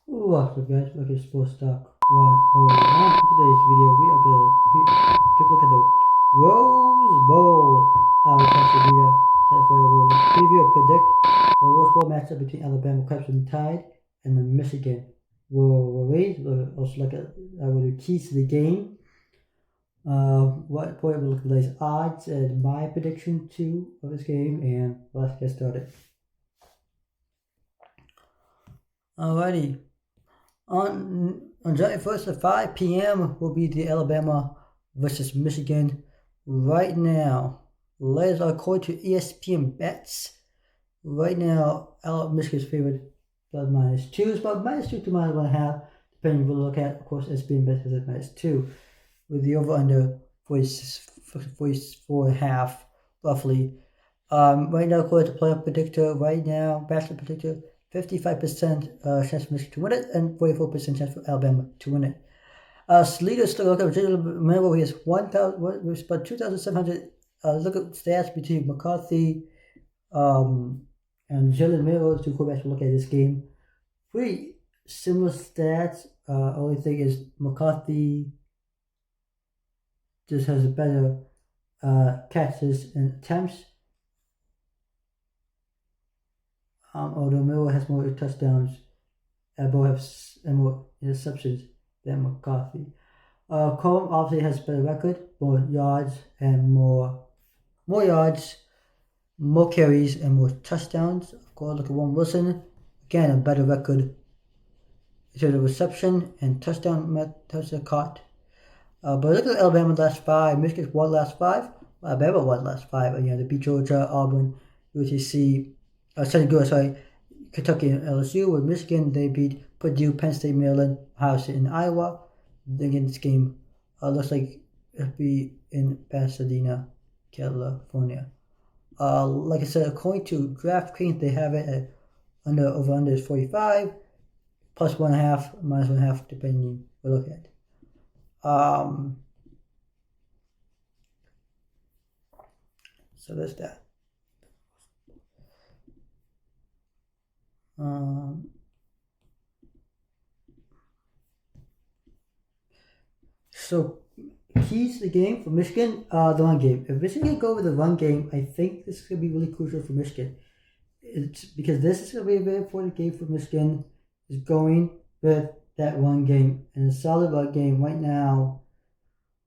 What's up guys, welcome to Sports Talk 101. In today's video we are going to take a look at the Rose Bowl. Our Pasadena, California will preview and predict the Rose Bowl matchup between Alabama Crimson Tide and the Michigan Wolverines. We'll also look at the keys to the game. What point we'll look at these odds and my prediction too of this game, and let's get started. Alrighty. On July 1st at 5 p.m. will be the Alabama versus Michigan. Right now, latest according to ESPN bets. Right now, Michigan's favorite about -2. It's about -2 to -1.5, depending on what you look at. Of course, ESPN bets has at -2, with the over/under 44.5 roughly. Right now, according to player predictor, bachelor predictor, 55% chance for Michigan to win it and 44% chance for Alabama to win it. Sleeter still look at remember he has 1,000, about 2,700 look at stats between McCarthy and Jalen Miller, two quarterbacks will look at this game. Pretty similar stats. Only thing is McCarthy just has a better catches and attempts. Although Miller has more touchdowns, both have more interceptions than McCarthy. Cohen obviously has a better record, more yards and more yards, more carries and more touchdowns. Of course, look at Warren Wilson, again a better record in terms of reception and touchdown caught. But look at Alabama last 5, Michigan won last 5, Alabama won last 5. They beat Georgia, Auburn, UTC. Kentucky and LSU. With Michigan, they beat Purdue, Penn State, Maryland, Ohio State, and Iowa. Again, this game looks like it'll be in Pasadena, California. Like I said, according to DraftKings, they have it at over/under is 45, plus 1.5, minus 1.5, depending what you look at. So that's that. So keys to the game for Michigan, the run game. If Michigan go with the run game, I think this is going to be really crucial for Michigan. It's because this is going to be a very important game for Michigan, is going with that run game. And a solid run game right now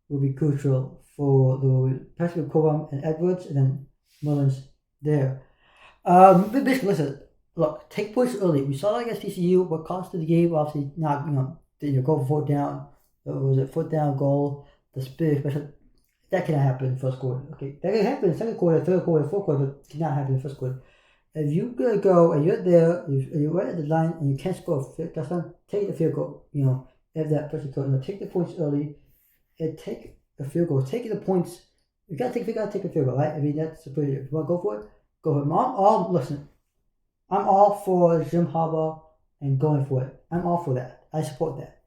will be crucial for the Patrick Corum and Edwards, and then Mullins there. But Michigan, listen. Look, take points early. We saw that against TCU. What cost of the game? Obviously, not go for 4th down. Was it 4th down goal? The spirit special. That cannot happen in the first quarter. Okay, that can happen in the second quarter, third quarter, fourth quarter, but cannot happen in the first quarter. If you're gonna go and you're there, you're right at the line, and you can't score a touchdown, take the field goal. If that person goes, take the points early, and take a field goal. Take the points. You gotta take a field goal, right? I mean, that's pretty. If you wanna go for it, go for it. Listen. I'm all for Jim Harbaugh and going for it. I'm all for that. I support that.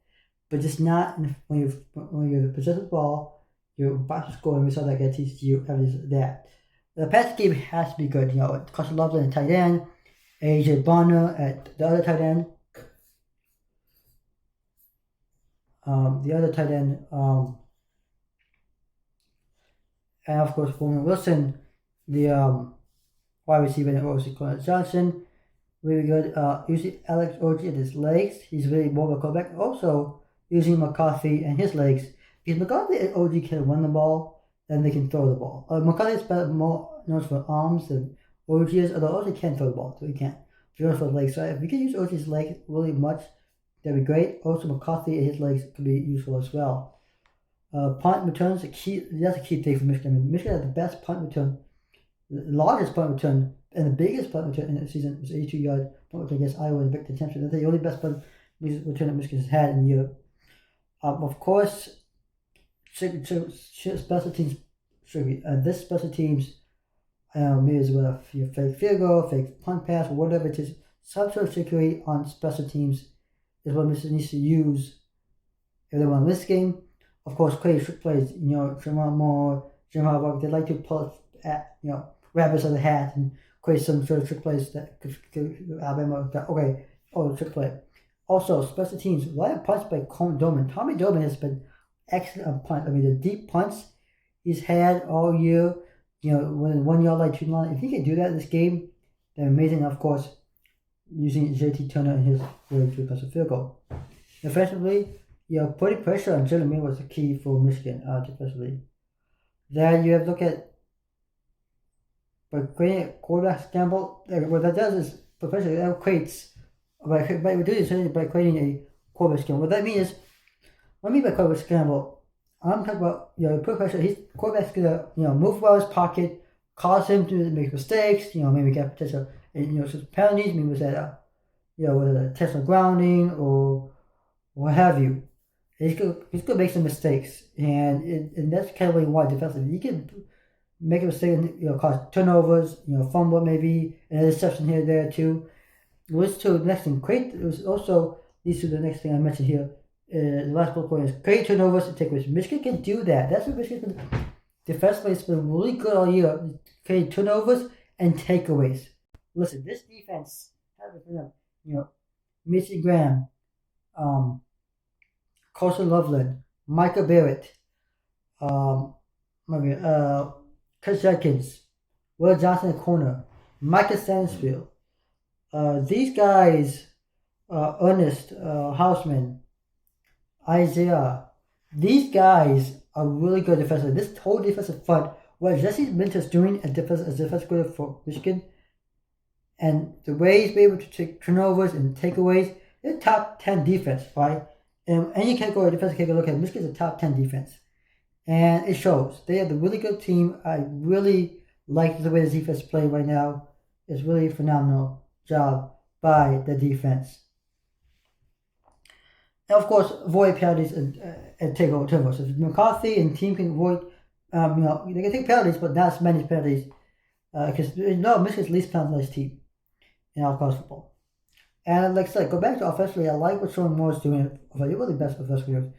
But just not when you're possessing the ball, you're about to score, and we saw that against TCU, evidence of that. The pass game has to be good. Carson Loveland at tight end, AJ Bonner at the other tight end. And of course, Warren Wilson, the wide receiver, and obviously Cornell Johnson. Really good. Using Alex Orji and his legs. He's really more of a quarterback. Also, using McCarthy and his legs. Because McCarthy and Orji can run the ball, and they can throw the ball. McCarthy is more known for arms than Orji is, although Orji can throw the ball, so he can't. Known for legs. So if we can use Orji's legs really much, that'd be great. Also, McCarthy and his legs could be useful as well. Punt returns, that's a key thing for Michigan. I mean, Michigan has the best punt return, the largest punt return, and the biggest punt return in the season was 82-yard punt return against Iowa in Big Ten Championship. That's the only best punt return that Michigan has had in the year. Of course, special teams. This special teams, maybe as well, fake field goal, fake punt pass, or whatever it is. Some sort of trickery on special teams is what Michigan needs to use if they want to win this game. Of course, create trick plays. Tremont Moore, Jim Harbaugh, they like to pull rabbits out of the hat and create some sort of trick plays that could Alabama. Okay, trick play. Also, special teams, a lot of punts by Doman. Tommy Doman has been excellent on punt. I mean, the deep punts he's had all year, within 1 yard line, 2 line. If he can do that in this game, then amazing. Of course, using JT Turner in his way to pass a field goal. Defensively, putting pressure on Jalen Mills was the key for Michigan defensively. Then you have to look at by creating a quarterback scramble. What that does is potentially that creates by creating a quarterback scramble. What that means is, what I mean by quarterback scramble, I'm talking about put pressure. His quarterback's gonna move out of his pocket, cause him to make mistakes. Maybe get potential some penalties. Maybe was that whether intentional grounding or what have you. He's gonna make some mistakes, and that's kind of what you want defensively. You can make a mistake and cause turnovers, fumble maybe, and an interception here and there too. It leads to the next thing. It was also leads to the next thing I mentioned here. The last bullet point is create turnovers and takeaways. Michigan can do that. That's what Michigan defensively has been really good all year. Create turnovers and takeaways. Listen, this defense has been Mason Graham, Carson Loveland, Micah Barrett, Chris Jenkins, Will Johnson at corner, Micah Stansfield. These guys, Ernest Hausman, Isaiah, these guys are really good defensively. This whole defensive front, what Jesse Minter's doing as defensive coordinator for Michigan, and the way he's been able to take turnovers and takeaways, they're top 10 defense, right? And any category defense can look at Michigan's a top 10 defense. And it shows. They have a really good team. I really like the way the defense is playing right now. It's really a phenomenal job by the defense. And of course, avoid penalties and take over turnovers. So if McCarthy and team can avoid, they can take penalties, but not as many penalties. Because Michigan's the least penalized team in all college football. And like I said, go back to offensively. I like what Sean Moore's doing. He's really the best offensively.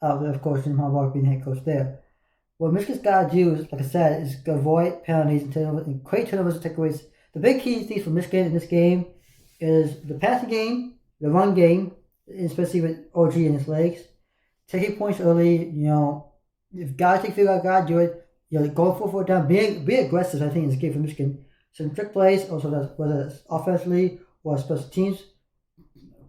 Of course, Jim Harbaugh being head coach there. What Michigan's got to do, like I said, is avoid penalties and create turnovers and takeaways. The big key things for Michigan in this game is the passing game, the run game, especially with OG in his legs. Taking points early, if guys take field goal, gotta do it. Go for 4 down, be aggressive. I think in this game for Michigan. Some trick plays, also whether it's offensively or special teams.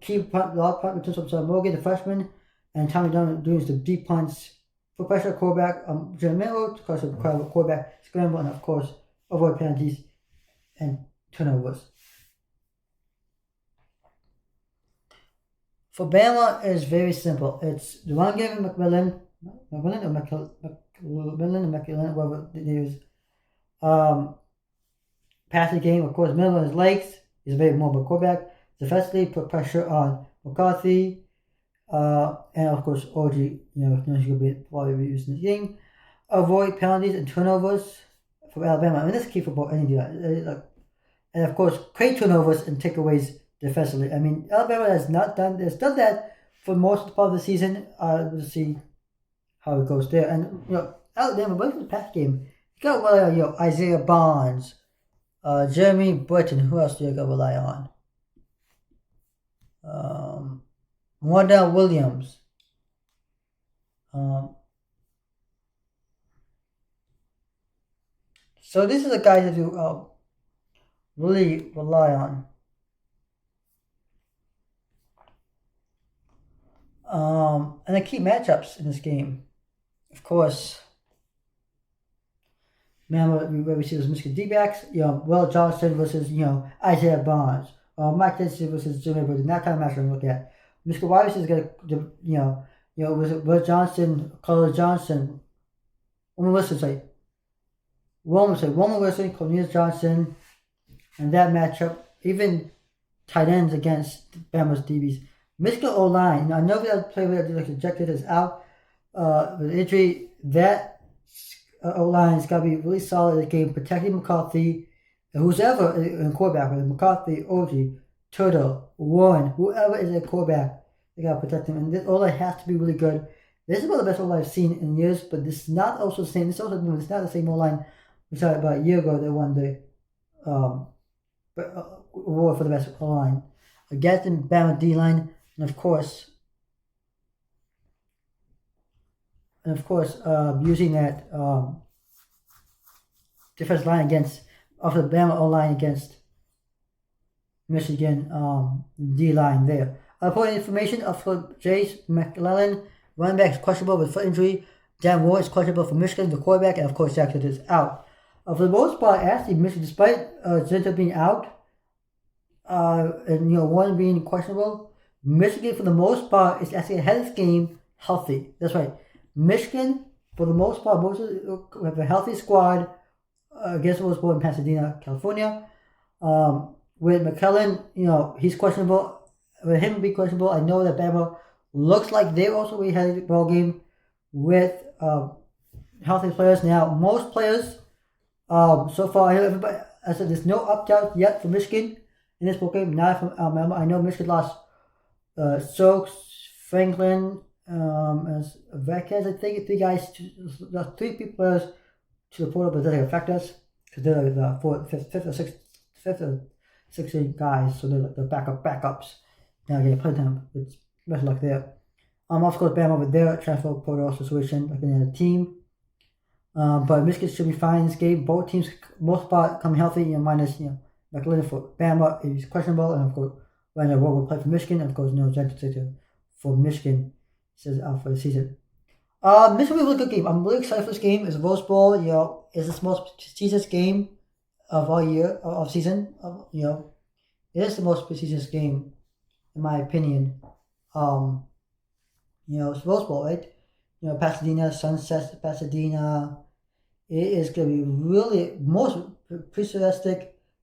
Keep a lot of punt returns from Morgan, the freshman, and Tommy Dunn doing some deep punts. For pressure quarterback, Jalen Milroe, because of quarterback scramble, and of course, avoid penalties and turnovers. For Bama, it's very simple. It's the run game of McMillan, whatever it is. Passing game, of course, Miller on his legs. He's a very mobile quarterback. Defensively, put pressure on McCarthy. And of course, OG, he's going to probably be using this game. Avoid penalties and turnovers from Alabama. I mean, that's key for any deal. And of course, create turnovers and takeaways defensively. I mean, Alabama has done that for most part of the season. We'll see how it goes there. And Alabama, what's the pass game? You got Isaiah Bonds, Jeremy Burton. Who else do you got to rely on? Wardell Williams. So these are the guys that you really rely on. And the key matchups in this game, of course. Remember where we see those Michigan D-backs, Will Johnson versus Isaiah Bonds, Mike Dempsey versus Jimmy Burton. That kind of matchup we look at. Michigan wide receivers got was it Will Johnson, Carlos Johnson, Roman Wilson, Cornelius Johnson, and that matchup, even tight ends against Bama's DBs. Michigan O-line, I know that player that ejected is out with injury. That O-line's got to be really solid in the game, protecting McCarthy, and who's ever in quarterback, whether McCarthy, OG, Turtle, Warren, whoever is a quarterback, they got to protect him. And this O-line has to be really good. This is one of the best O-line I've seen in years, but this is not also the same. It's not the same O-line we saw about a year ago. They won the award for the best O-line. Against the Bama D-line, and of course, using that defense line against of the Bama O line against Michigan D line there. Important information of Jace McClellan, running back is questionable with foot injury. Dan Moore is questionable for Michigan, the quarterback, and of course Jackson is out. For the most part, actually, Michigan, despite Zinter being out, and Warren being questionable, Michigan for the most part is actually ahead of this game healthy. That's right. Michigan, for the most part, have a healthy squad against what was born in Pasadena, California. With McClellan, he's questionable. With him being questionable, I know that Bama looks like they also really had a ball game with healthy players. Now, most players, so far, I said there's no opt-out yet for Michigan in this ball game. Not from Alabama. I know Michigan lost Stokes, Franklin, as Vekes, I think, three players to the portal, but it doesn't affect us because they're like the fifth or 16 guys, so they're like the backups. Now they play them. It's best luck there. Of course, Bama with their transfer portal situation, like in a team. But Michigan should be fine in this game. Both teams, most part, come healthy. Minus McClellan for Bama is questionable, and of course, Randall Ward will play for Michigan, and of course, no Zentor for Michigan says out for the season. This will be a really good game. I'm really excited for this game. It's a Rose Bowl. It's the most prestigious game of all year of season. It is the most prestigious game, in my opinion. It's Rose Bowl, right? Pasadena, Sunset, Pasadena. It is going to be really most prestigious,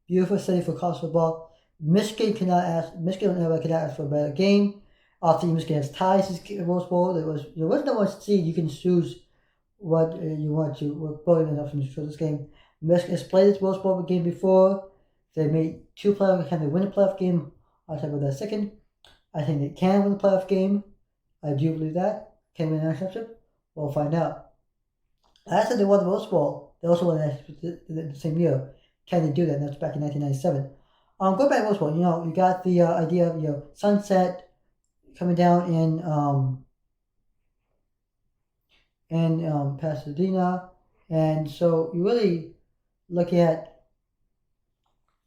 beautiful city for college football. Michigan never cannot ask for a better game. Often Michigan has ties to the Rose Bowl. There was no one seed. You can choose what you want to. We're bold enough to show this game. Michigan has played this Rose Bowl game before. They made two playoff. Can they win a playoff game? I'll talk about that second. I think they can win the playoff game. I do believe that. Can they win a national championship? We'll find out. I said they won the Rose Bowl. They also won the same year. Can they do that? That's back in 1997. Go back to Rose Bowl. You got the idea of sunset coming down in Pasadena, and so you really look at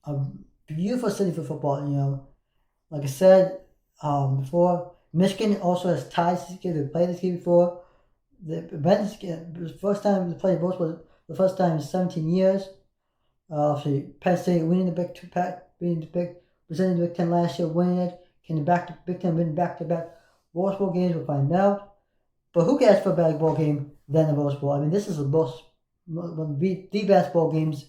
a beautiful city for football. Like I said before, Michigan also has ties to this game. They played this game before. The first time they played Rose Bowl, the first time in 17 years. Penn State winning the Big Ten, presenting the Big Ten last year, winning it. Can the Big Ten win back-to-back Rose Bowl games? We'll find out. But who cares for a better bowl game than the Rose Bowl? I mean, this is the best bowl games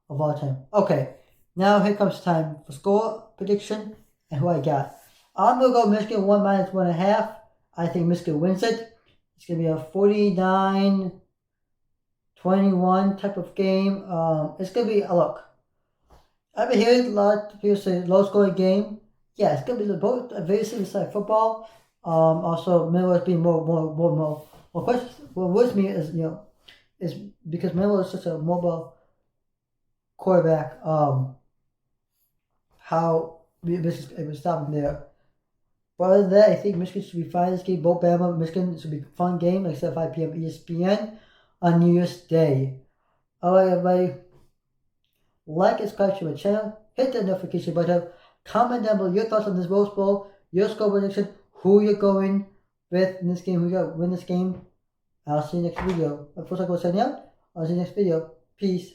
of all time. Okay, now here comes time for score prediction and who I got. I'm going to go Michigan 1 minus 1.5. I think Michigan wins it. It's going to be a 49-21 type of game. It's going to be, look, I've been hearing a lot of people say low-scoring game. Yeah, it's going to be both a very serious like football. Also, Miller is being more questions. What worries me is because Miller is such a mobile quarterback. How Michigan is able to stop him there. But other than that, I think Michigan should be fine this game. Both Bama and Michigan should be a fun game, like I said, 5 p.m. ESPN on New Year's Day. Alright, everybody. Like and subscribe to my channel. Hit the notification button. Comment down below your thoughts on this Rose Bowl, your score prediction, who you're going with in this game, who you're going to win this game. I'll see you next video. Of course, I'll go signing out. I'll see you next video. Peace.